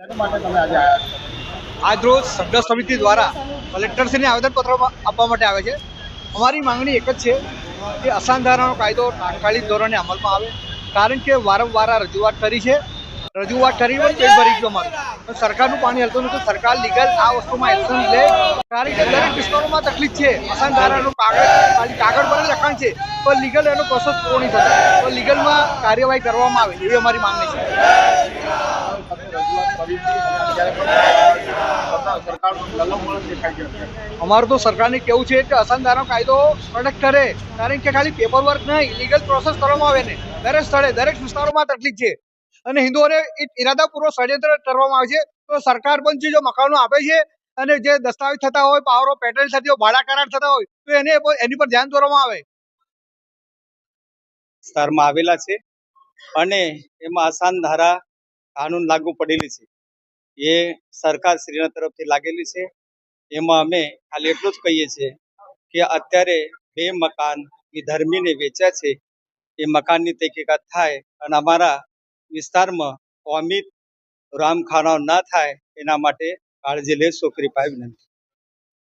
શેના માટે તમે આજે આવ્યા છો? આજરોજ શબ્દ સમિતિ દ્વારા કલેક્ટરશ્રીને આવેદનપત્ર આપવા માટે આવે છે. અમારી માંગણી એક જ છે કે અસાધારણ કાયદો તાત્કાલિક ધોરણે અમલમાં આવે, કારણ કે વારંવાર રજૂઆત કરી છે. રજૂઆત કરી પણ પેટ ભરી ગયું અમારું. પણ સરકારનું પાણી હલતું નથી. સરકાર લીગલ આ વસ્તુમાં એક્શન લે, કારણ કે દરેક વિસ્તારોમાં તકલીફ છે. અસાધારણ કાગળ પર જ લખાણ છે, પણ લીગલ એનો પ્રોસેસ પૂરો નહીં થતો. તો લીગલમાં કાર્યવાહી કરવામાં આવે એવી અમારી માંગણી છે. તમે રજૂઆત કરી હતી અને અત્યારે પણ સરકારનું પ્રલંબન દેખાય છે અત્યારે. અમારું તો સરકારને કેવું છે કે અસાધારણ કાયદો કડક કરે, કારણ કે ખાલી પેપર વર્ક નહીં, લીગલ પ્રોસેસ કરવામાં આવે ને. દરેક સ્થળે દરેક વિસ્તારોમાં તકલીફ છે અને હિન્દુઓને ઇરાદાપૂર્વક ષડયંત્ર કરવામાં આવે છે. તો સરકાર પણ જે જો મકાનો આપે છે અને જે દસ્તાવેજ થતા હોય, પાવર ઓફ પેટર્ન થતી હોય, ભાડા કરાર થતા હોય, તો એની પર ધ્યાન દોરવામાં આવે. વિસ્તારમાં આવેલા છે અને એમાં આસાન ધારા કાનૂન લાગુ પડેલી છે. એ સરકાર શ્રીના તરફથી લાગેલી છે. એમાં અમે ખાલી એટલું જ કહીએ છીએ કે અત્યારે 2 મકાન વિધર્મીને વેચ્યા છે. એ મકાનની તહકીકાત થાય અને અમારા વિસ્તારમાં કોમી રામખાનાઓ ના થાય એના માટે કાળજી લેશો. કૃપા વિનંતી.